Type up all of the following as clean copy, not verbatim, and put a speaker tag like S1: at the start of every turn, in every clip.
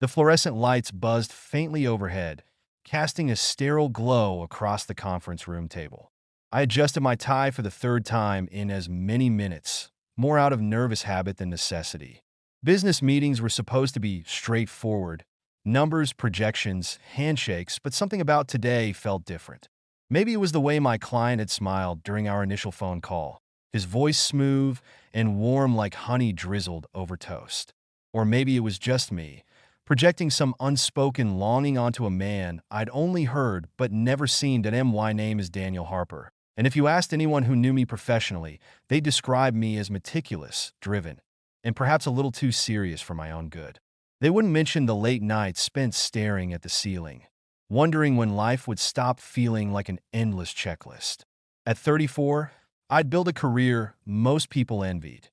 S1: The fluorescent lights buzzed faintly overhead, casting a sterile glow across the conference room table. I adjusted my tie for the third time in as many minutes, more out of nervous habit than necessity. Business meetings were supposed to be straightforward, numbers, projections, handshakes, but something about today felt different. Maybe it was the way my client had smiled during our initial phone call, his voice smooth and warm like honey drizzled over toast. Or maybe it was just me, projecting some unspoken longing onto a man I'd only heard but never seen. My name is Daniel Harper, and if you asked anyone who knew me professionally, they described me as meticulous, driven, and perhaps a little too serious for my own good. They wouldn't mention the late nights spent staring at the ceiling, wondering when life would stop feeling like an endless checklist. At 34, I'd built a career most people envied,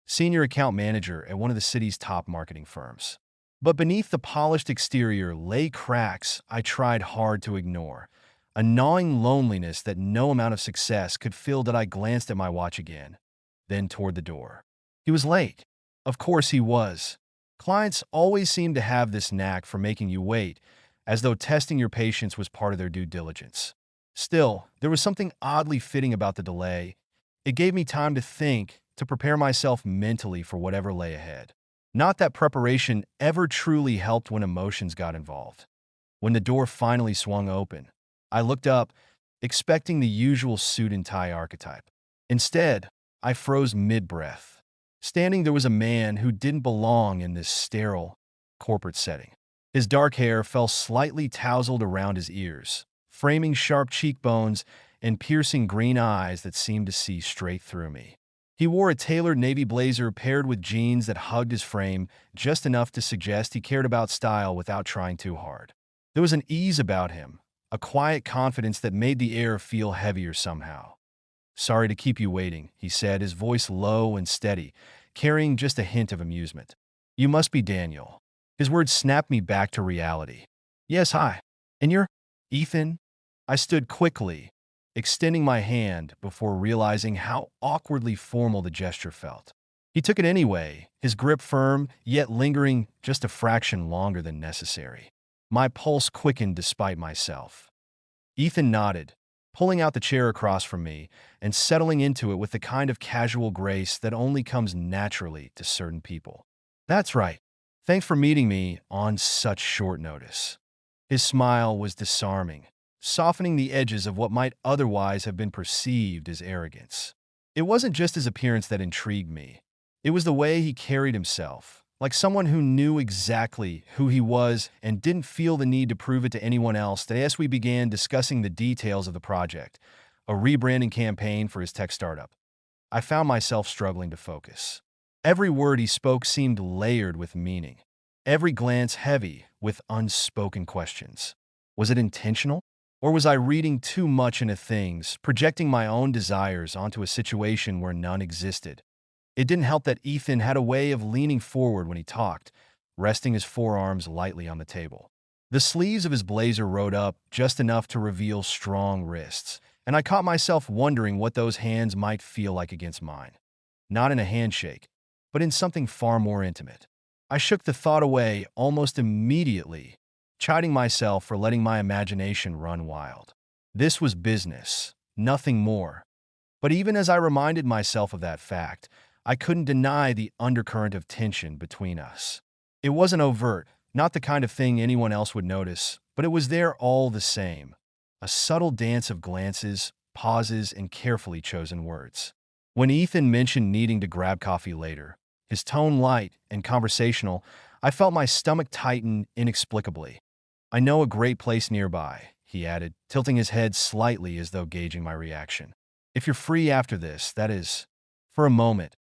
S1: senior account manager at one of the city's top marketing firms. But beneath the polished exterior lay cracks I tried hard to ignore, a gnawing loneliness that no amount of success could fill. I glanced at my watch again, then toward the door. He was late. Of course he was. Clients always seem to have this knack for making you wait, as though testing your patience was part of their due diligence. Still, there was something oddly fitting about the delay. It gave me time to think, to prepare myself mentally for whatever lay ahead. Not that preparation ever truly helped when emotions got involved. When the door finally swung open, I looked up, expecting the usual suit and tie archetype. Instead, I froze mid-breath. Standing there was a man who didn't belong in this sterile, corporate setting. His dark hair fell slightly tousled around his ears, framing sharp cheekbones and piercing green eyes that seemed to see straight through me. He wore a tailored navy blazer paired with jeans that hugged his frame just enough to suggest he cared about style without trying too hard. There was an ease about him, a quiet confidence that made the air feel heavier somehow. "Sorry to keep you waiting," he said, his voice low and steady, carrying just a hint of amusement. "You must be Daniel." His words snapped me back to reality. "Yes, hi. And you're Ethan?" I stood quickly, extending my hand before realizing how awkwardly formal the gesture felt. He took it anyway, his grip firm, yet lingering just a fraction longer than necessary. My pulse quickened despite myself. Ethan nodded, pulling out the chair across from me and settling into it with the kind of casual grace that only comes naturally to certain people. "That's right. Thanks for meeting me on such short notice." His smile was disarming, softening the edges of what might otherwise have been perceived as arrogance. It wasn't just his appearance that intrigued me. It was the way he carried himself, like someone who knew exactly who he was and didn't feel the need to prove it to anyone else. As we began discussing the details of the project, a rebranding campaign for his tech startup, I found myself struggling to focus. Every word he spoke seemed layered with meaning, every glance heavy with unspoken questions. Was it intentional? Or was I reading too much into things, projecting my own desires onto a situation where none existed? It didn't help that Ethan had a way of leaning forward when he talked, resting his forearms lightly on the table. The sleeves of his blazer rode up just enough to reveal strong wrists, and I caught myself wondering what those hands might feel like against mine. Not in a handshake, but in something far more intimate. I shook the thought away almost immediately, chiding myself for letting my imagination run wild. This was business, nothing more. But even as I reminded myself of that fact, I couldn't deny the undercurrent of tension between us. It wasn't overt, not the kind of thing anyone else would notice, but it was there all the same. A subtle dance of glances, pauses, and carefully chosen words. When Ethan mentioned needing to grab coffee later, his tone light and conversational, I felt my stomach tighten inexplicably. "I know a great place nearby," he added, tilting his head slightly as though gauging my reaction. "If you're free after this, that is." For a moment,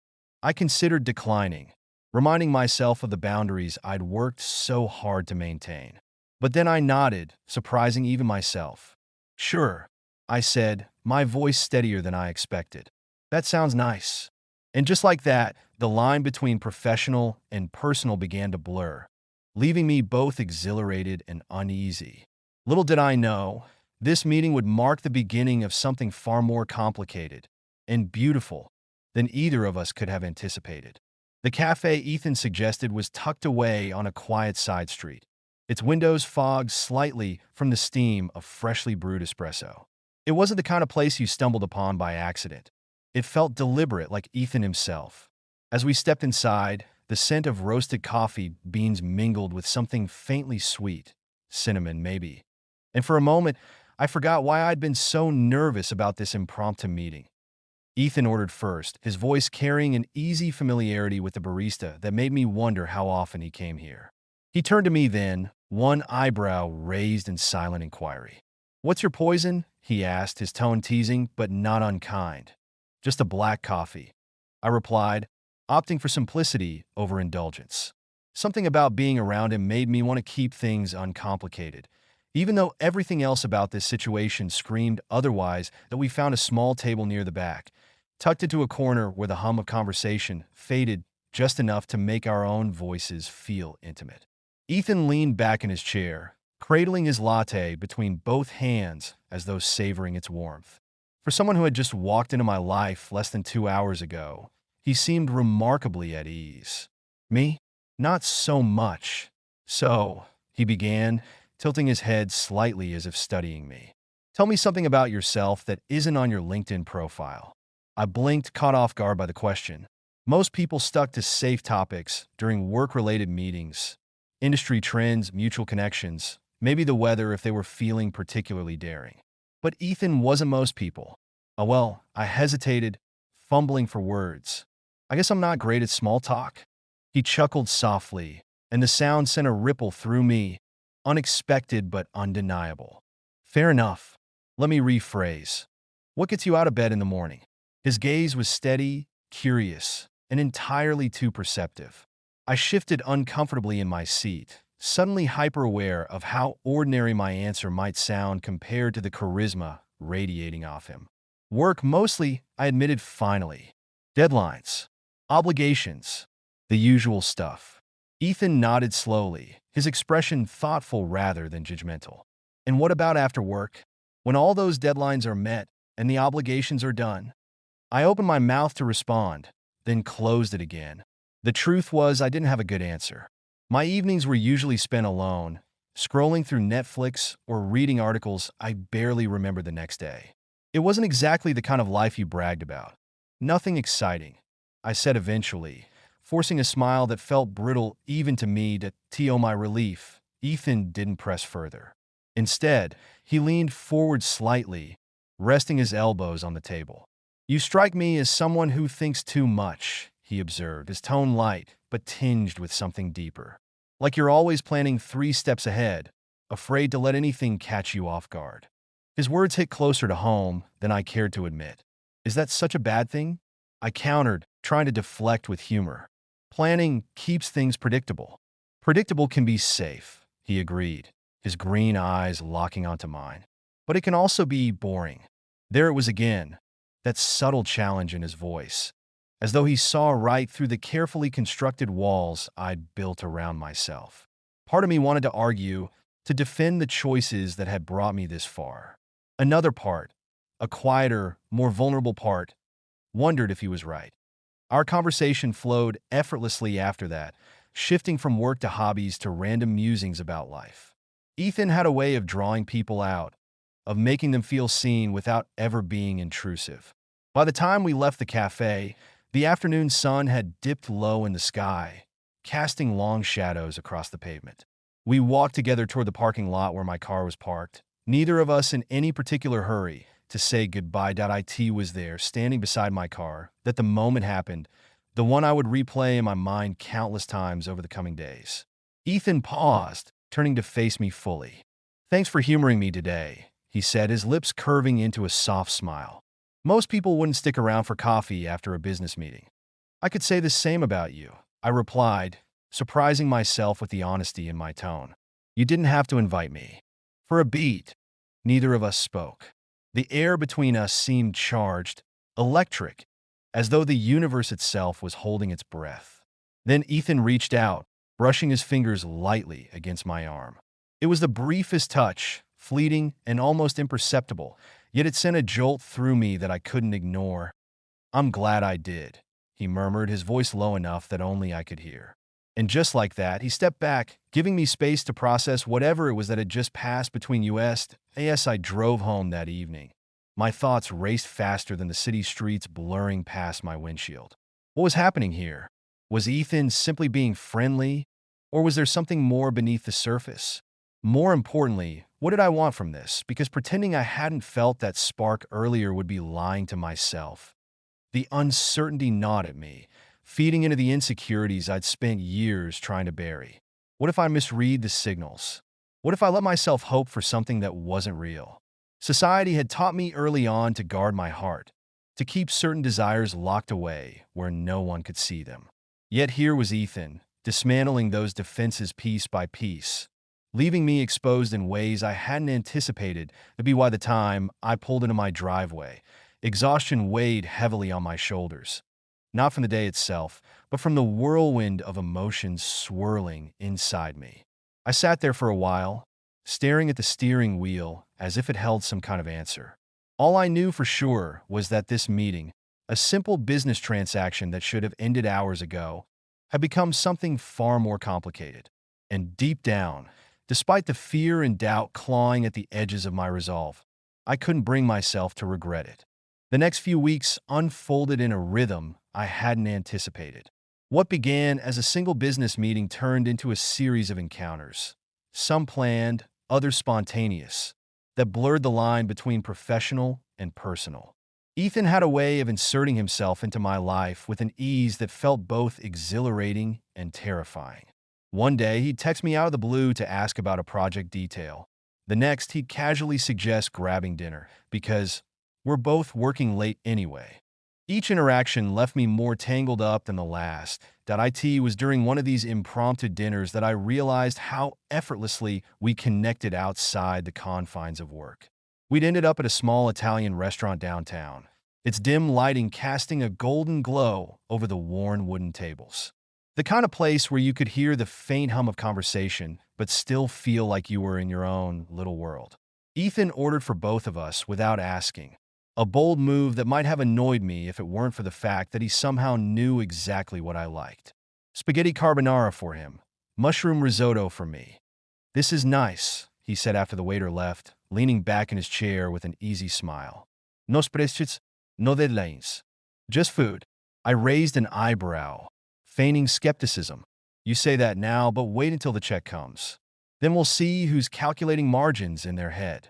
S1: I considered declining, reminding myself of the boundaries I'd worked so hard to maintain. But then I nodded, surprising even myself. "Sure," I said, my voice steadier than I expected. "That sounds nice." And just like that, the line between professional and personal began to blur, leaving me both exhilarated and uneasy. Little did I know, this meeting would mark the beginning of something far more complicated and beautiful than either of us could have anticipated. The cafe Ethan suggested was tucked away on a quiet side street, its windows fogged slightly from the steam of freshly brewed espresso. It wasn't the kind of place you stumbled upon by accident. It felt deliberate, like Ethan himself. As we stepped inside, the scent of roasted coffee beans mingled with something faintly sweet, cinnamon maybe. And for a moment, I forgot why I'd been so nervous about this impromptu meeting. Ethan ordered first, his voice carrying an easy familiarity with the barista that made me wonder how often he came here. He turned to me then, one eyebrow raised in silent inquiry. "What's your poison?" he asked, his tone teasing but not unkind. "Just a black coffee," I replied, opting for simplicity over indulgence. Something about being around him made me want to keep things uncomplicated. Even though everything else about this situation screamed otherwise, that we found a small table near the back, tucked into a corner where the hum of conversation faded just enough to make our own voices feel intimate. Ethan leaned back in his chair, cradling his latte between both hands as though savoring its warmth. For someone who had just walked into my life less than 2 hours ago, he seemed remarkably at ease. Me? Not so much. "So," he began, tilting his head slightly as if studying me. "Tell me something about yourself that isn't on your LinkedIn profile." I blinked, caught off guard by the question. Most people stuck to safe topics during work-related meetings, industry trends, mutual connections, maybe the weather if they were feeling particularly daring. But Ethan wasn't most people. Well, I hesitated, fumbling for words. "I guess I'm not great at small talk." He chuckled softly, and the sound sent a ripple through me, unexpected but undeniable. "Fair enough. Let me rephrase. What gets you out of bed in the morning?" His gaze was steady, curious, and entirely too perceptive. I shifted uncomfortably in my seat, suddenly hyper-aware of how ordinary my answer might sound compared to the charisma radiating off him. "Work mostly," I admitted finally. "Deadlines. Obligations. The usual stuff." Ethan nodded slowly, his expression thoughtful rather than judgmental. "And what about after work? When all those deadlines are met and the obligations are done?" I opened my mouth to respond, then closed it again. The truth was I didn't have a good answer. My evenings were usually spent alone, scrolling through Netflix or reading articles I barely remembered the next day. It wasn't exactly the kind of life you bragged about. "Nothing exciting," I said eventually, forcing a smile that felt brittle even to me. To my relief, Ethan didn't press further. Instead, he leaned forward slightly, resting his elbows on the table. "You strike me as someone who thinks too much," he observed, his tone light but tinged with something deeper. "Like you're always planning 3 steps ahead, afraid to let anything catch you off guard." His words hit closer to home than I cared to admit. "Is that such a bad thing?" I countered, trying to deflect with humor. "Planning keeps things predictable." "Predictable can be safe," he agreed, his green eyes locking onto mine. "But it can also be boring." There it was again, that subtle challenge in his voice, as though he saw right through the carefully constructed walls I'd built around myself. Part of me wanted to argue, to defend the choices that had brought me this far. Another part, a quieter, more vulnerable part, wondered if he was right. Our conversation flowed effortlessly after that, shifting from work to hobbies to random musings about life. Ethan had a way of drawing people out, of making them feel seen without ever being intrusive. By the time we left the cafe, the afternoon sun had dipped low in the sky, casting long shadows across the pavement. We walked together toward the parking lot where my car was parked, neither of us in any particular hurry to say goodbye. It was there, standing beside my car, that the moment happened, the one I would replay in my mind countless times over the coming days. Ethan paused, turning to face me fully. "Thanks for humoring me today," he said, his lips curving into a soft smile. "Most people wouldn't stick around for coffee after a business meeting." "I could say the same about you," I replied, surprising myself with the honesty in my tone. "You didn't have to invite me." For a beat, neither of us spoke. The air between us seemed charged, electric, as though the universe itself was holding its breath. Then Ethan reached out, brushing his fingers lightly against my arm. It was the briefest touch, fleeting and almost imperceptible, yet it sent a jolt through me that I couldn't ignore. "I'm glad I did," he murmured, his voice low enough that only I could hear. And just like that, he stepped back, giving me space to process whatever it was that had just passed between us. As I drove home that evening, my thoughts raced faster than the city streets blurring past my windshield. What was happening here? Was Ethan simply being friendly, or was there something more beneath the surface? More importantly, what did I want from this? Because pretending I hadn't felt that spark earlier would be lying to myself. The uncertainty gnawed at me, feeding into the insecurities I'd spent years trying to bury. What if I misread the signals? What if I let myself hope for something that wasn't real? Society had taught me early on to guard my heart, to keep certain desires locked away where no one could see them. Yet here was Ethan, dismantling those defenses piece by piece, leaving me exposed in ways I hadn't anticipated to be by the time I pulled into my driveway. Exhaustion weighed heavily on my shoulders, not from the day itself, but from the whirlwind of emotions swirling inside me. I sat there for a while, staring at the steering wheel as if it held some kind of answer. All I knew for sure was that this meeting, a simple business transaction that should have ended hours ago, had become something far more complicated. And deep down, despite the fear and doubt clawing at the edges of my resolve, I couldn't bring myself to regret it. The next few weeks unfolded in a rhythm I hadn't anticipated. What began as a single business meeting turned into a series of encounters, some planned, others spontaneous, that blurred the line between professional and personal. Ethan had a way of inserting himself into my life with an ease that felt both exhilarating and terrifying. One day, he'd text me out of the blue to ask about a project detail. The next, he'd casually suggest grabbing dinner, because we're both working late anyway. Each interaction left me more tangled up than the last. It was during one of these impromptu dinners that I realized how effortlessly we connected outside the confines of work. We'd ended up at a small Italian restaurant downtown, its dim lighting casting a golden glow over the worn wooden tables. The kind of place where you could hear the faint hum of conversation, but still feel like you were in your own little world. Ethan ordered for both of us without asking, a bold move that might have annoyed me if it weren't for the fact that he somehow knew exactly what I liked. Spaghetti carbonara for him, mushroom risotto for me. "This is nice," he said after the waiter left, leaning back in his chair with an easy smile. "Nos precios, no deadlines. Just food." I raised an eyebrow, feigning skepticism. "You say that now, but wait until the check comes. Then we'll see who's calculating margins in their head."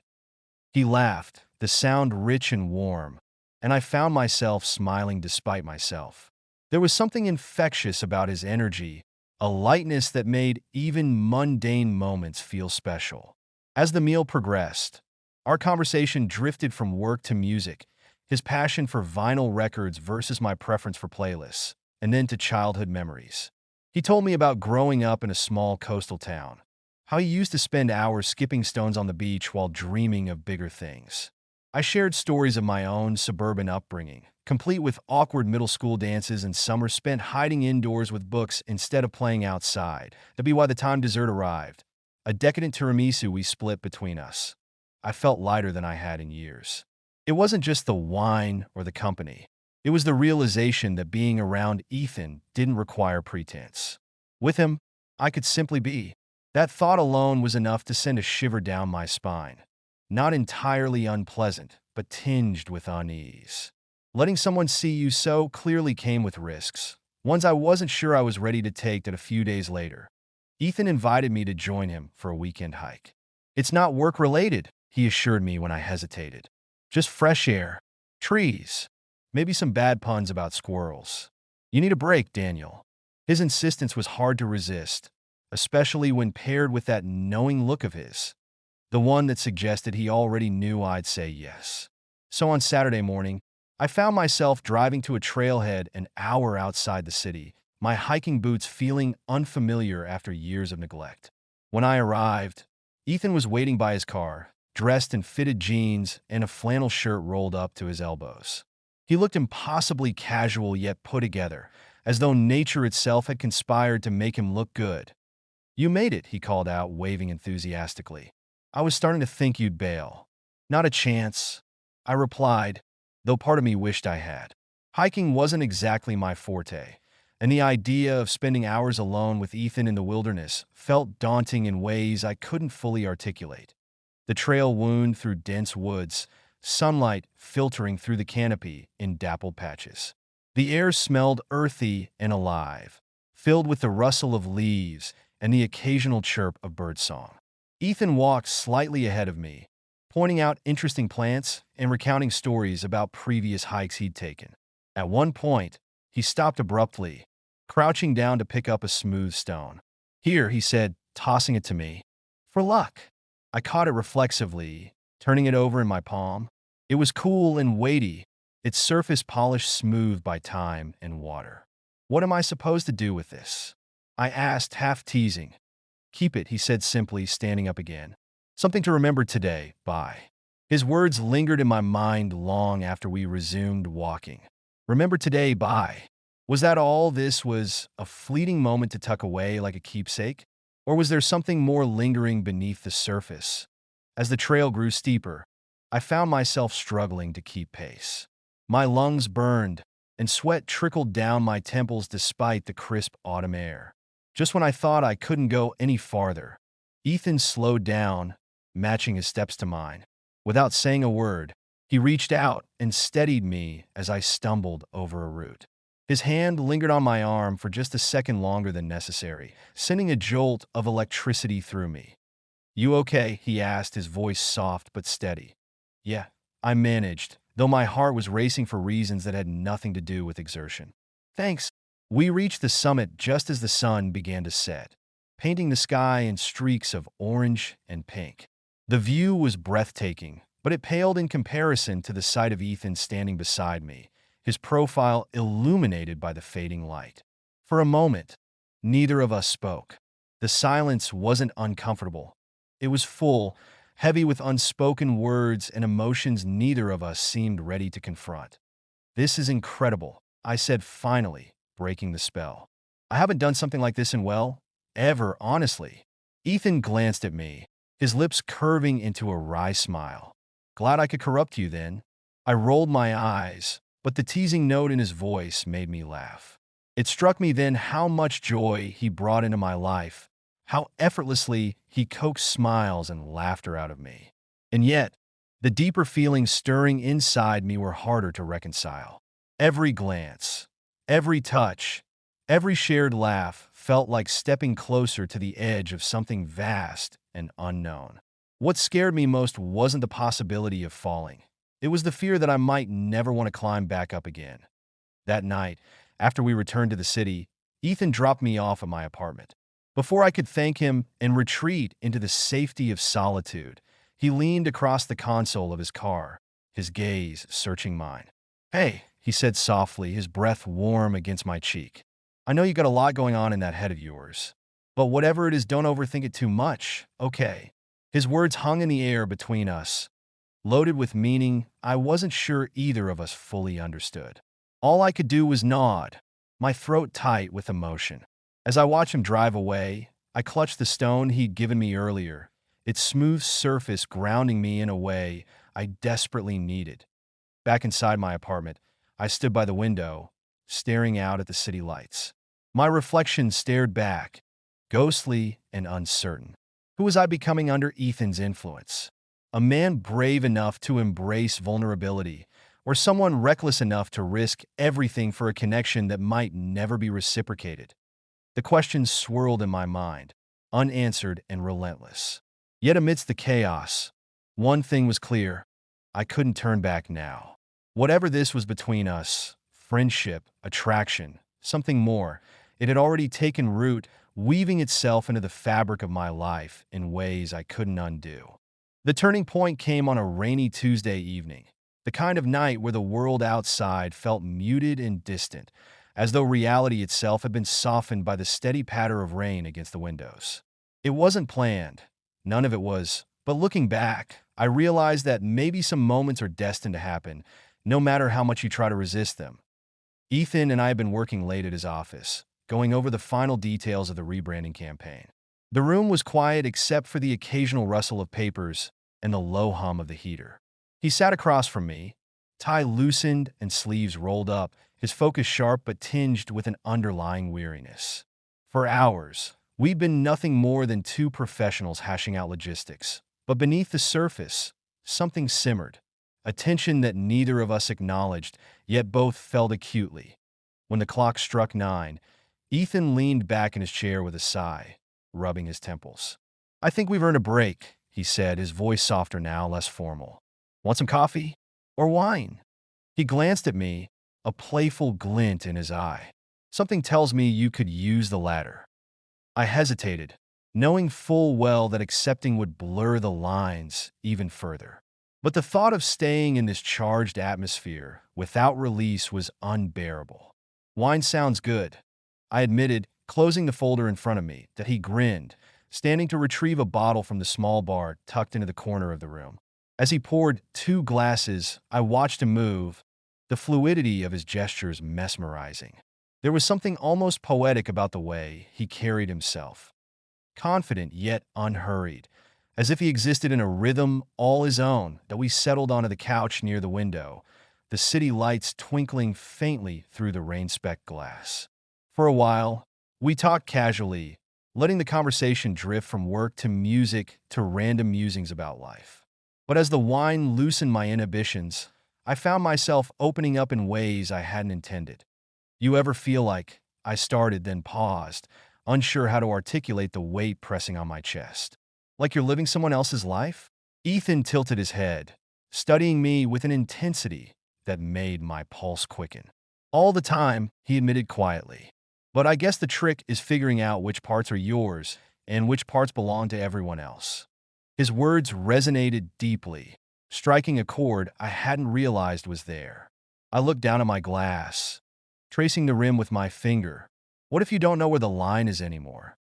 S1: He laughed, the sound rich and warm, and I found myself smiling despite myself. There was something infectious about his energy, a lightness that made even mundane moments feel special. As the meal progressed, our conversation drifted from work to music, his passion for vinyl records versus my preference for playlists, and then to childhood memories. He told me about growing up in a small coastal town, how he used to spend hours skipping stones on the beach while dreaming of bigger things. I shared stories of my own suburban upbringing, complete with awkward middle school dances and summers spent hiding indoors with books instead of playing outside. By the time dessert arrived, a decadent tiramisu we split between us, I felt lighter than I had in years. It wasn't just the wine or the company. It was the realization that being around Ethan didn't require pretense. With him, I could simply be. That thought alone was enough to send a shiver down my spine. Not entirely unpleasant, but tinged with unease. Letting someone see you so clearly came with risks, ones I wasn't sure I was ready to take. That a few days later, Ethan invited me to join him for a weekend hike. "It's not work-related," he assured me when I hesitated. "Just fresh air, trees, maybe some bad puns about squirrels. You need a break, Daniel." His insistence was hard to resist, especially when paired with that knowing look of his, the one that suggested he already knew I'd say yes. So on Saturday morning, I found myself driving to a trailhead an hour outside the city, my hiking boots feeling unfamiliar after years of neglect. When I arrived, Ethan was waiting by his car, dressed in fitted jeans and a flannel shirt rolled up to his elbows. He looked impossibly casual yet put together, as though nature itself had conspired to make him look good. "You made it," he called out, waving enthusiastically. "I was starting to think you'd bail." "Not a chance," I replied, though part of me wished I had. Hiking wasn't exactly my forte, and the idea of spending hours alone with Ethan in the wilderness felt daunting in ways I couldn't fully articulate. The trail wound through dense woods, sunlight filtering through the canopy in dappled patches. The air smelled earthy and alive, filled with the rustle of leaves and the occasional chirp of birdsong. Ethan walked slightly ahead of me, pointing out interesting plants and recounting stories about previous hikes he'd taken. At one point, he stopped abruptly, crouching down to pick up a smooth stone. "Here," he said, tossing it to me. "For luck." I caught it reflexively, turning it over in my palm. It was cool and weighty, its surface polished smooth by time and water. "What am I supposed to do with this?" I asked, half teasing. "Keep it," he said simply, standing up again. "Something to remember today. Bye." His words lingered in my mind long after we resumed walking. Remember today, bye. Was that all this was, a fleeting moment to tuck away like a keepsake? Or was there something more lingering beneath the surface? As the trail grew steeper, I found myself struggling to keep pace. My lungs burned, and sweat trickled down my temples despite the crisp autumn air. Just when I thought I couldn't go any farther, Ethan slowed down, matching his steps to mine. Without saying a word, he reached out and steadied me as I stumbled over a root. His hand lingered on my arm for just a second longer than necessary, sending a jolt of electricity through me. "You okay?" he asked, his voice soft but steady. "Yeah," I managed, though my heart was racing for reasons that had nothing to do with exertion. "Thanks." We reached the summit just as the sun began to set, painting the sky in streaks of orange and pink. The view was breathtaking, but it paled in comparison to the sight of Ethan standing beside me, his profile illuminated by the fading light. For a moment, neither of us spoke. The silence wasn't uncomfortable. It was full, heavy with unspoken words and emotions neither of us seemed ready to confront. "This is incredible," I said finally, breaking the spell. "I haven't done something like this in, well, ever, honestly." Ethan glanced at me, his lips curving into a wry smile. "Glad I could corrupt you then." I rolled my eyes, but the teasing note in his voice made me laugh. It struck me then how much joy he brought into my life, how effortlessly he coaxed smiles and laughter out of me. And yet, the deeper feelings stirring inside me were harder to reconcile. Every glance, every touch, every shared laugh felt like stepping closer to the edge of something vast and unknown. What scared me most wasn't the possibility of falling. It was the fear that I might never want to climb back up again. That night, after we returned to the city, Ethan dropped me off at my apartment. Before I could thank him and retreat into the safety of solitude, he leaned across the console of his car, his gaze searching mine. "Hey," he said softly, his breath warm against my cheek. "I know you got a lot going on in that head of yours. But whatever it is, don't overthink it too much, okay?" His words hung in the air between us, loaded with meaning I wasn't sure either of us fully understood. All I could do was nod, my throat tight with emotion. As I watched him drive away, I clutched the stone he'd given me earlier, its smooth surface grounding me in a way I desperately needed. Back inside my apartment, I stood by the window, staring out at the city lights. My reflection stared back, ghostly and uncertain. Who was I becoming under Ethan's influence? A man brave enough to embrace vulnerability, or someone reckless enough to risk everything for a connection that might never be reciprocated? The questions swirled in my mind, unanswered and relentless. Yet amidst the chaos, one thing was clear: I couldn't turn back now. Whatever this was between us, friendship, attraction, something more, it had already taken root, weaving itself into the fabric of my life in ways I couldn't undo. The turning point came on a rainy Tuesday evening, the kind of night where the world outside felt muted and distant, as though reality itself had been softened by the steady patter of rain against the windows. It wasn't planned, none of it was, but looking back, I realized that maybe some moments are destined to happen, no matter how much you try to resist them. Ethan and I had been working late at his office, going over the final details of the rebranding campaign. The room was quiet except for the occasional rustle of papers and the low hum of the heater. He sat across from me, tie loosened and sleeves rolled up, his focus sharp but tinged with an underlying weariness. For hours, we'd been nothing more than two professionals hashing out logistics. But beneath the surface, something simmered, a tension that neither of us acknowledged, yet both felt acutely. When the clock struck 9, Ethan leaned back in his chair with a sigh, rubbing his temples. "I think we've earned a break," he said, his voice softer now, less formal. "Want some coffee? Or wine?" He glanced at me, a playful glint in his eye. "Something tells me you could use the latter." I hesitated, knowing full well that accepting would blur the lines even further. But the thought of staying in this charged atmosphere without release was unbearable. "Wine sounds good," I admitted, closing the folder in front of me, that he grinned, standing to retrieve a bottle from the small bar tucked into the corner of the room. As he poured 2 glasses, I watched him move, the fluidity of his gestures mesmerizing. There was something almost poetic about the way he carried himself, confident yet unhurried, as if he existed in a rhythm all his own. That we settled onto the couch near the window, the city lights twinkling faintly through the rain-specked glass. For a while, we talked casually, letting the conversation drift from work to music to random musings about life. But as the wine loosened my inhibitions, I found myself opening up in ways I hadn't intended. "You ever feel like," I started, then paused, unsure how to articulate the weight pressing on my chest. "Like you're living someone else's life?" Ethan tilted his head, studying me with an intensity that made my pulse quicken. "All the time," he admitted quietly. "But I guess the trick is figuring out which parts are yours and which parts belong to everyone else." His words resonated deeply, striking a chord I hadn't realized was there. I looked down at my glass, tracing the rim with my finger. "What if you don't know where the line is anymore?"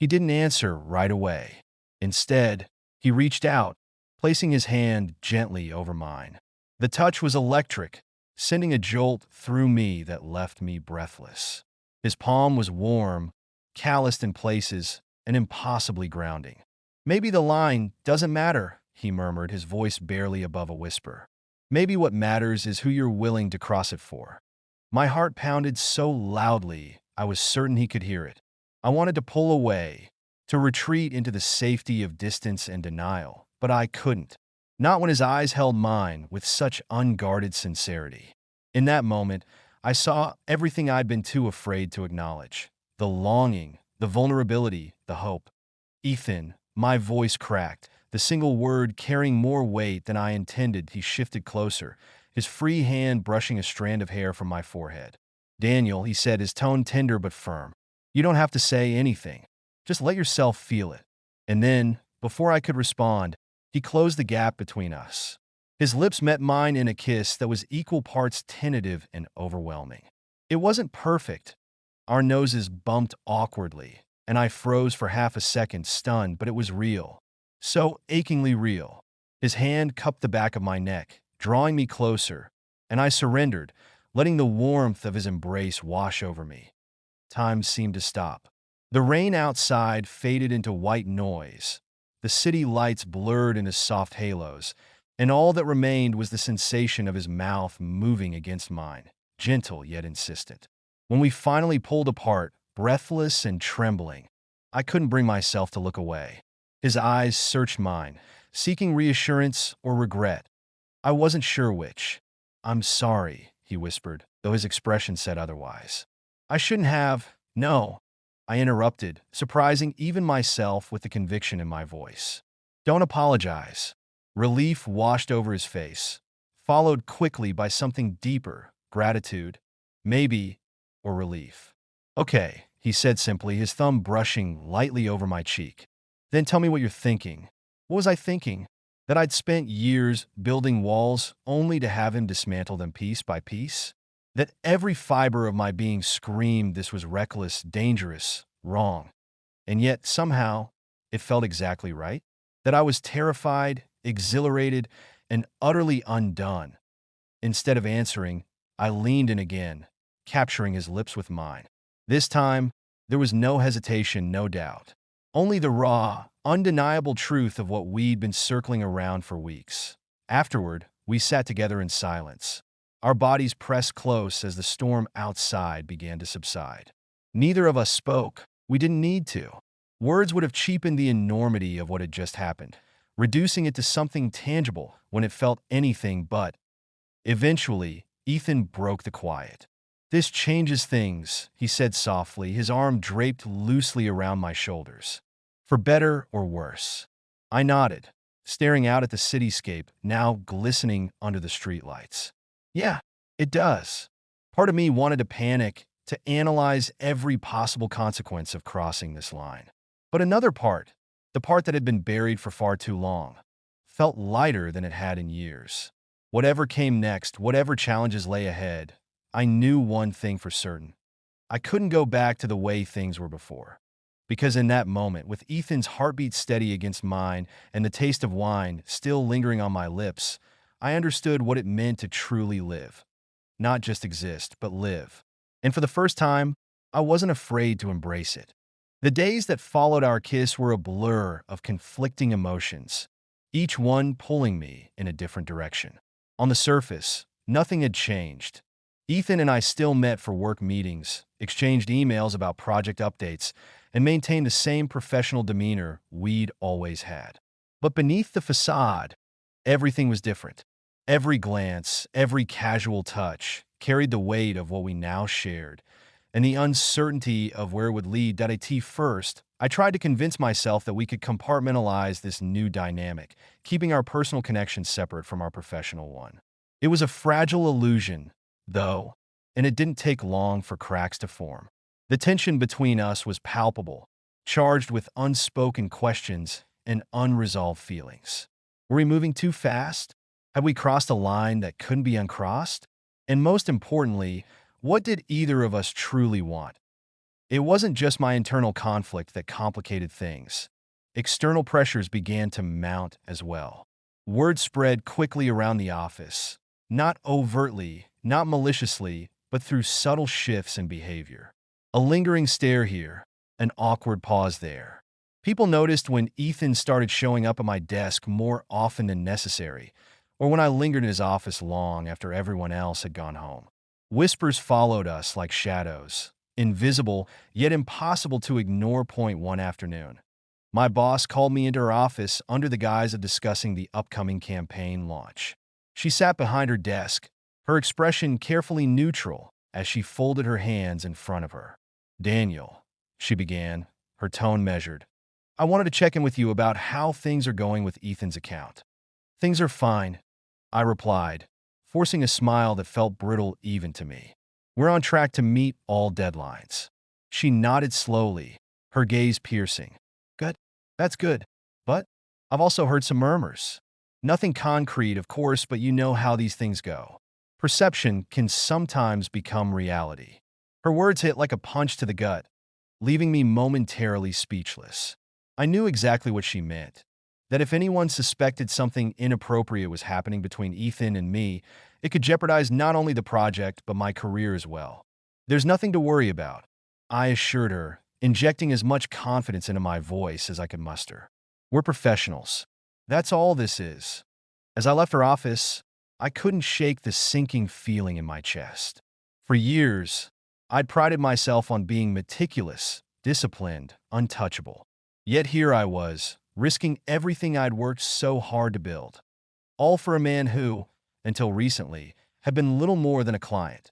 S1: He didn't answer right away. Instead, he reached out, placing his hand gently over mine. The touch was electric, sending a jolt through me that left me breathless. His palm was warm, calloused in places, and impossibly grounding. "Maybe the line doesn't matter," he murmured, his voice barely above a whisper. "Maybe what matters is who you're willing to cross it for." My heart pounded so loudly I was certain he could hear it. I wanted to pull away, to retreat into the safety of distance and denial, but I couldn't. Not when his eyes held mine with such unguarded sincerity. In that moment, I saw everything I'd been too afraid to acknowledge. The longing, the vulnerability, the hope. "Ethan," my voice cracked, the single word carrying more weight than I intended. He shifted closer, his free hand brushing a strand of hair from my forehead. "Daniel," he said, his tone tender but firm. "You don't have to say anything. Just let yourself feel it." And then, before I could respond, he closed the gap between us. His lips met mine in a kiss that was equal parts tentative and overwhelming. It wasn't perfect. Our noses bumped awkwardly, and I froze for half a second, stunned, but it was real. So achingly real. His hand cupped the back of my neck, drawing me closer, and I surrendered, letting the warmth of his embrace wash over me. Time seemed to stop. The rain outside faded into white noise. The city lights blurred into soft halos, and all that remained was the sensation of his mouth moving against mine, gentle yet insistent. When we finally pulled apart, breathless and trembling, I couldn't bring myself to look away. His eyes searched mine, seeking reassurance or regret. I wasn't sure which. "I'm sorry," he whispered, though his expression said otherwise. "I shouldn't have." "No," I interrupted, surprising even myself with the conviction in my voice. "Don't apologize." Relief washed over his face, followed quickly by something deeper, gratitude, maybe, or relief. "Okay," he said simply, his thumb brushing lightly over my cheek. "Then tell me what you're thinking." What was I thinking? That I'd spent years building walls only to have him dismantle them piece by piece? That every fiber of my being screamed this was reckless, dangerous, wrong. And yet, somehow, it felt exactly right? That I was terrified, exhilarated, and utterly undone. Instead of answering, I leaned in again, capturing his lips with mine. This time, there was no hesitation, no doubt. Only the raw, undeniable truth of what we'd been circling around for weeks. Afterward, We sat together in silence, our bodies pressed close as the storm outside began to subside. Neither of us spoke. We didn't need to. Words would have cheapened the enormity of what had just happened, reducing it to something tangible when it felt anything but. Eventually, Ethan broke the quiet. "This changes things," he said softly, his arm draped loosely around my shoulders. "For better or worse?" I nodded, staring out at the cityscape, now glistening under the streetlights. "Yeah, it does." Part of me wanted to panic, to analyze every possible consequence of crossing this line. But another part, the part that had been buried for far too long, felt lighter than it had in years. Whatever came next, whatever challenges lay ahead, I knew one thing for certain. I couldn't go back to the way things were before. Because in that moment, with Ethan's heartbeat steady against mine and the taste of wine still lingering on my lips, I understood what it meant to truly live. Not just exist, but live. And for the first time, I wasn't afraid to embrace it. The days that followed our kiss were a blur of conflicting emotions, each one pulling me in a different direction. On the surface, nothing had changed. Ethan and I still met for work meetings, exchanged emails about project updates, and maintained the same professional demeanor we'd always had. But beneath the facade, everything was different. Every glance, every casual touch carried the weight of what we now shared, and the uncertainty of where it would lead. At first, I tried to convince myself that we could compartmentalize this new dynamic, keeping our personal connection separate from our professional one. It was a fragile illusion, though, and it didn't take long for cracks to form. The tension between us was palpable, charged with unspoken questions and unresolved feelings. Were we moving too fast? Had we crossed a line that couldn't be uncrossed? And most importantly, what did either of us truly want? It wasn't just my internal conflict that complicated things. External pressures began to mount as well. Word spread quickly around the office, not overtly, not maliciously, but through subtle shifts in behavior. A lingering stare here, an awkward pause there. People noticed when Ethan started showing up at my desk more often than necessary, or when I lingered in his office long after everyone else had gone home. Whispers followed us like shadows, invisible yet impossible to ignore. One afternoon, my boss called me into her office under the guise of discussing the upcoming campaign launch. She sat behind her desk, her expression carefully neutral as she folded her hands in front of her. "Daniel," she began, her tone measured, "I wanted to check in with you about how things are going with Ethan's account." "Things are fine," I replied, forcing a smile that felt brittle even to me. "We're on track to meet all deadlines." She nodded slowly, her gaze piercing. "Good. That's good. But I've also heard some murmurs. Nothing concrete, of course, but you know how these things go. Perception can sometimes become reality." Her words hit like a punch to the gut, leaving me momentarily speechless. I knew exactly what she meant. That if anyone suspected something inappropriate was happening between Ethan and me, it could jeopardize not only the project, but my career as well. "There's nothing to worry about," I assured her, injecting as much confidence into my voice as I could muster. "We're professionals. That's all this is." As I left her office, I couldn't shake the sinking feeling in my chest. For years, I'd prided myself on being meticulous, disciplined, untouchable. Yet here I was, risking everything I'd worked so hard to build. All for a man who, until recently, had been little more than a client.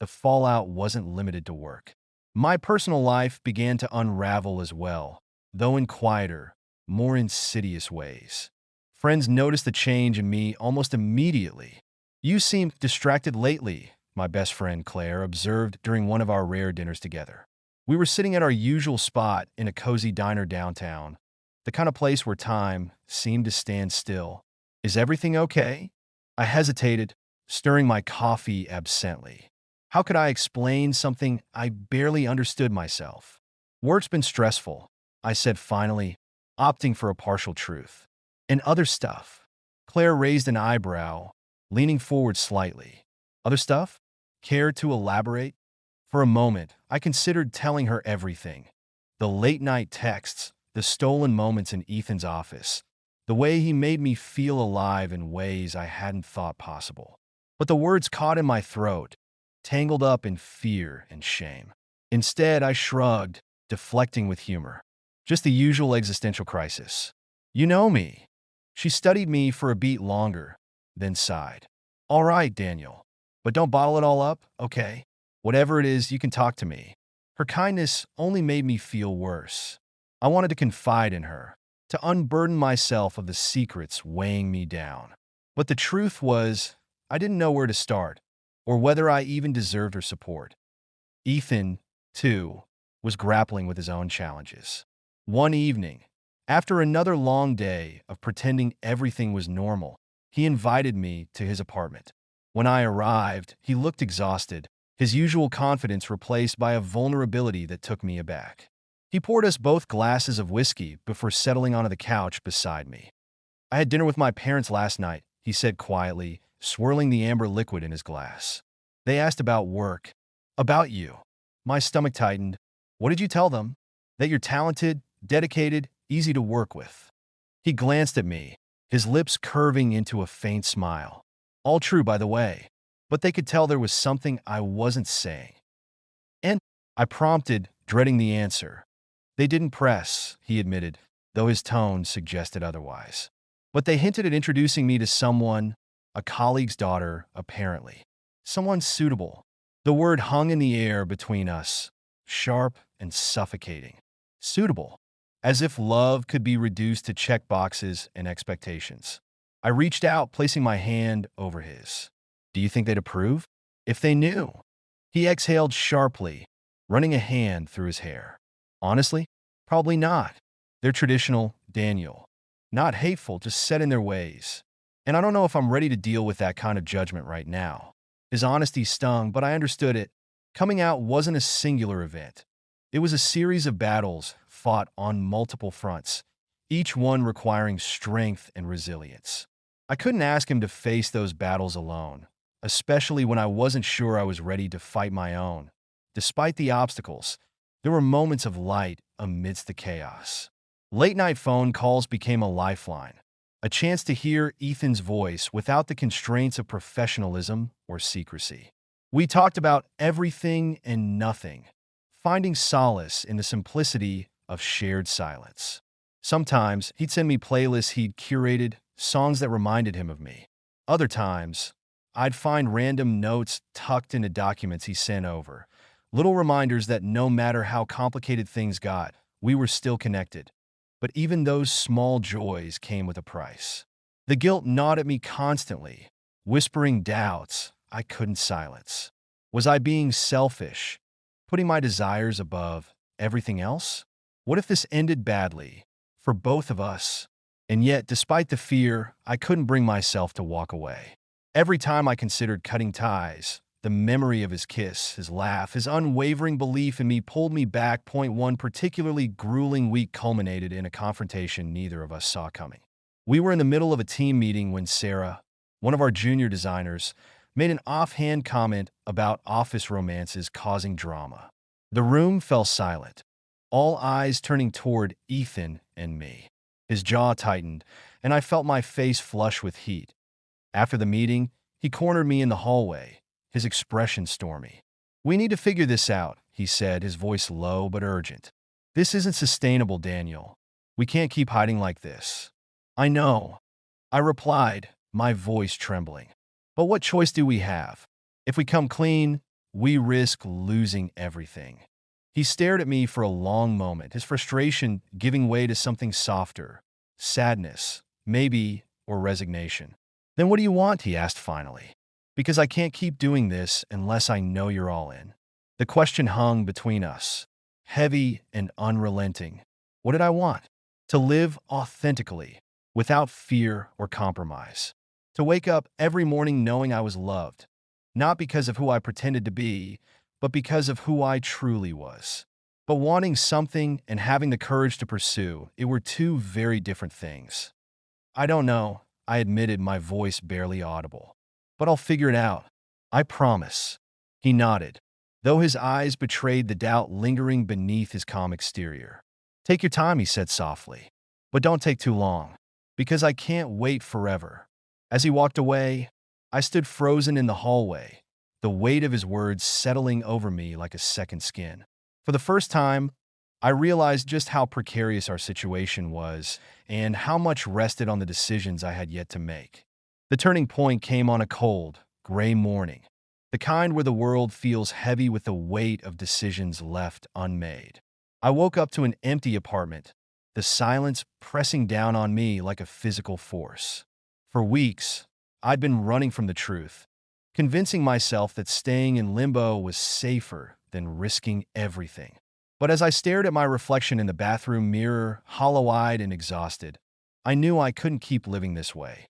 S1: The fallout wasn't limited to work. My personal life began to unravel as well, though in quieter, more insidious ways. Friends noticed the change in me almost immediately. "You seem distracted lately," my best friend Claire observed during one of our rare dinners together. We were sitting at our usual spot in a cozy diner downtown, the kind of place where time seemed to stand still. "Is everything okay?" I hesitated, stirring my coffee absently. How could I explain something I barely understood myself? "Work's been stressful," I said finally, opting for a partial truth. "And other stuff." Claire raised an eyebrow, leaning forward slightly. "Other stuff? Care to elaborate?" For a moment, I considered telling her everything. The late-night texts, the stolen moments in Ethan's office, The way he made me feel alive in ways I hadn't thought possible. But the words caught in my throat, tangled up in fear and shame. Instead, I shrugged, deflecting with humor. Just the usual existential crisis. You know me. She studied me for a beat longer, then sighed. All right, Daniel. But don't bottle it all up, okay? Whatever it is, you can talk to me. Her kindness only made me feel worse. I wanted to confide in her, to unburden myself of the secrets weighing me down. But the truth was, I didn't know where to start, or whether I even deserved her support. Ethan, too, was grappling with his own challenges. One evening, after another long day of pretending everything was normal, he invited me to his apartment. When I arrived, he looked exhausted, his usual confidence replaced by a vulnerability that took me aback. He poured us both glasses of whiskey before settling onto the couch beside me. I had dinner with my parents last night, he said quietly, swirling the amber liquid in his glass. They asked about work. About you. My stomach tightened. What did you tell them? That you're talented, dedicated, easy to work with. He glanced at me, his lips curving into a faint smile. All true, by the way, but they could tell there was something I wasn't saying. And I prompted, dreading the answer. They didn't press, he admitted, though his tone suggested otherwise. But they hinted at introducing me to someone, a colleague's daughter, apparently. Someone suitable. The word hung in the air between us, sharp and suffocating. Suitable. As if love could be reduced to checkboxes and expectations. I reached out, placing my hand over his. Do you think they'd approve? If they knew. He exhaled sharply, running a hand through his hair. Honestly, probably not. They're traditional, Daniel. Not hateful, just set in their ways. And I don't know if I'm ready to deal with that kind of judgment right now. His honesty stung, but I understood it. Coming out wasn't a singular event. It was a series of battles fought on multiple fronts, each one requiring strength and resilience. I couldn't ask him to face those battles alone, especially when I wasn't sure I was ready to fight my own. Despite the obstacles, there were moments of light amidst the chaos. Late-night phone calls became a lifeline, a chance to hear Ethan's voice without the constraints of professionalism or secrecy. We talked about everything and nothing, finding solace in the simplicity of shared silence. Sometimes he'd send me playlists he'd curated, songs that reminded him of me. Other times, I'd find random notes tucked into documents he sent over, little reminders that no matter how complicated things got, we were still connected. But even those small joys came with a price. The guilt gnawed at me constantly, whispering doubts I couldn't silence. Was I being selfish, putting my desires above everything else? What if this ended badly, for both of us? And yet, despite the fear, I couldn't bring myself to walk away. Every time I considered cutting ties, the memory of his kiss, his laugh, his unwavering belief in me pulled me back. One particularly grueling week culminated in a confrontation neither of us saw coming. We were in the middle of a team meeting when Sarah, one of our junior designers, made an offhand comment about office romances causing drama. The room fell silent, all eyes turning toward Ethan and me. His jaw tightened, and I felt my face flush with heat. After the meeting, he cornered me in the hallway, his expression stormy. We need to figure this out, he said, his voice low but urgent. This isn't sustainable, Daniel. We can't keep hiding like this. I know, I replied, my voice trembling. But what choice do we have? If we come clean, we risk losing everything. He stared at me for a long moment, his frustration giving way to something softer. Sadness, maybe, or resignation. Then what do you want? He asked finally. Because I can't keep doing this unless I know you're all in. The question hung between us, heavy and unrelenting. What did I want? To live authentically, without fear or compromise. To wake up every morning knowing I was loved, not because of who I pretended to be, but because of who I truly was. But wanting something and having the courage to pursue, it were two very different things. I don't know, I admitted, my voice barely audible. But I'll figure it out. I promise. He nodded, though his eyes betrayed the doubt lingering beneath his calm exterior. Take your time, he said softly. But don't take too long. because I can't wait forever." As he walked away, I stood frozen in the hallway, the weight of his words settling over me like a second skin. For the first time, I realized just how precarious our situation was and how much rested on the decisions I had yet to make. The turning point came on a cold, gray morning, the kind where the world feels heavy with the weight of decisions left unmade. I woke up to an empty apartment, the silence pressing down on me like a physical force. For weeks, I'd been running from the truth, convincing myself that staying in limbo was safer than risking everything. But as I stared at my reflection in the bathroom mirror, hollow-eyed and exhausted, I knew I couldn't keep living this way.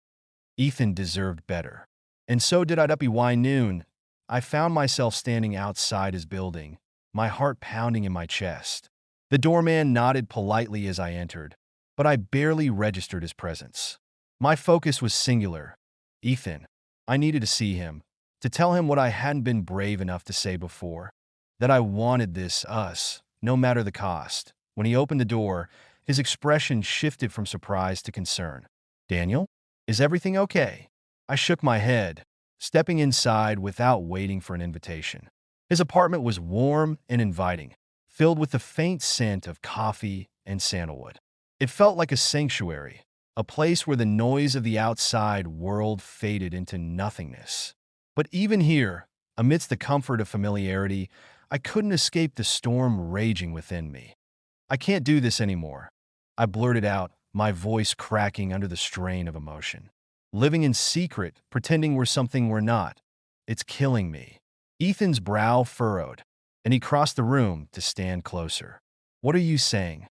S1: Ethan deserved better. And so did I. At noon, I found myself standing outside his building, my heart pounding in my chest. The doorman nodded politely as I entered, but I barely registered his presence. My focus was singular. Ethan. I needed to see him, to tell him what I hadn't been brave enough to say before, that I wanted us, no matter the cost. When he opened the door, his expression shifted from surprise to concern. "Daniel? Is everything okay?" I shook my head, stepping inside without waiting for an invitation. His apartment was warm and inviting, filled with the faint scent of coffee and sandalwood. It felt like a sanctuary, a place where the noise of the outside world faded into nothingness. But even here, amidst the comfort of familiarity, I couldn't escape the storm raging within me. "I can't do this anymore," I blurted out, my voice cracking under the strain of emotion. "Living in secret, pretending we're something we're not. It's killing me." Ethan's brow furrowed, and he crossed the room to stand closer. "What are you saying?"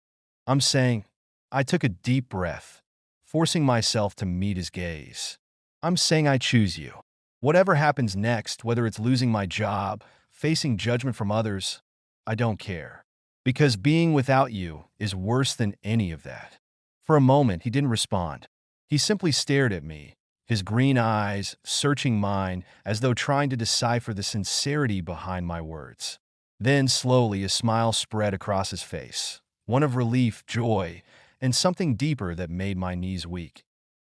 S1: "I'm saying—" I took a deep breath, forcing myself to meet his gaze. "I'm saying I choose you. Whatever happens next, whether it's losing my job, facing judgment from others, I don't care. Because being without you is worse than any of that." For a moment, he didn't respond. He simply stared at me, his green eyes searching mine as though trying to decipher the sincerity behind my words. Then, slowly, a smile spread across his face, one of relief, joy, and something deeper that made my knees weak.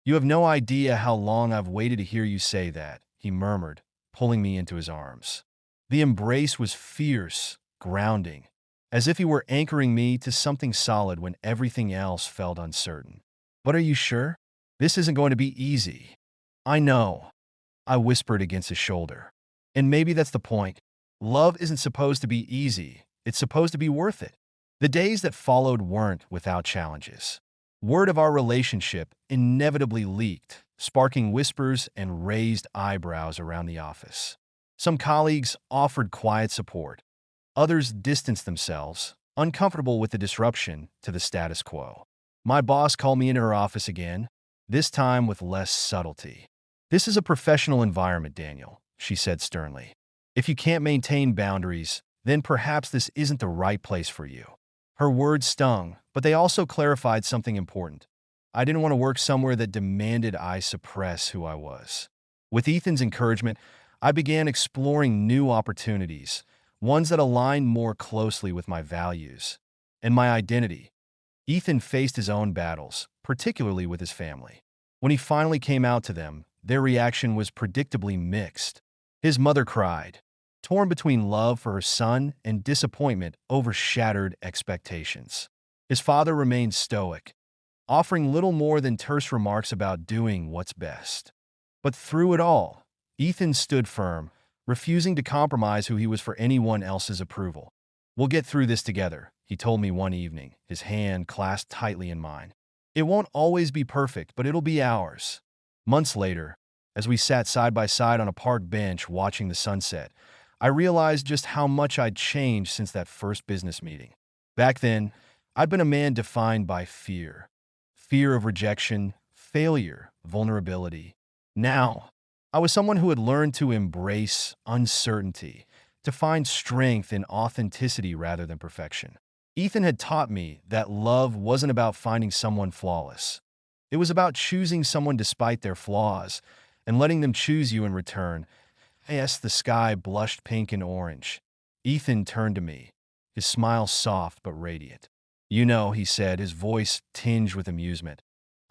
S1: "You have no idea how long I've waited to hear you say that," he murmured, pulling me into his arms. The embrace was fierce, grounding, as if he were anchoring me to something solid when everything else felt uncertain. "But are you sure? This isn't going to be easy." "I know," I whispered against his shoulder. "And maybe that's the point. Love isn't supposed to be easy. It's supposed to be worth it." The days that followed weren't without challenges. Word of our relationship inevitably leaked, sparking whispers and raised eyebrows around the office. Some colleagues offered quiet support. Others distanced themselves, uncomfortable with the disruption to the status quo. My boss called me into her office again, this time with less subtlety. "This is a professional environment, Daniel," she said sternly. "If you can't maintain boundaries, then perhaps this isn't the right place for you." Her words stung, but they also clarified something important. I didn't want to work somewhere that demanded I suppress who I was. With Ethan's encouragement, I began exploring new opportunities, ones that aligned more closely with my values and my identity. Ethan faced his own battles, particularly with his family. When he finally came out to them, their reaction was predictably mixed. His mother cried, torn between love for her son and disappointment over shattered expectations. His father remained stoic, offering little more than terse remarks about doing what's best. But through it all, Ethan stood firm, refusing to compromise who he was for anyone else's approval. "We'll get through this together," he told me one evening, his hand clasped tightly in mine. "It won't always be perfect, but it'll be ours." Months later, as we sat side by side on a park bench watching the sunset, I realized just how much I'd changed since that first business meeting. Back then, I'd been a man defined by fear. Fear of rejection, failure, vulnerability. Now, I was someone who had learned to embrace uncertainty, to find strength in authenticity rather than perfection. Ethan had taught me that love wasn't about finding someone flawless. It was about choosing someone despite their flaws and letting them choose you in return. Yes, the sky blushed pink and orange. Ethan turned to me, his smile soft but radiant. "You know," he said, his voice tinged with amusement,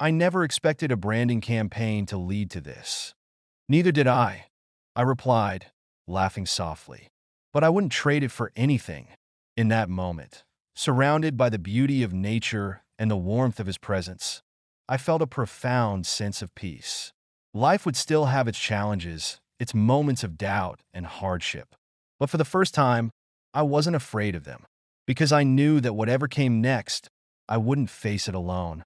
S1: I never expected a branding campaign to lead to this. Neither did I replied, laughing softly. But I wouldn't trade it for anything. In that moment, surrounded by the beauty of nature and the warmth of his presence, I felt a profound sense of peace. Life would still have its challenges, its moments of doubt and hardship. But for the first time, I wasn't afraid of them, because I knew that whatever came next, I wouldn't face it alone.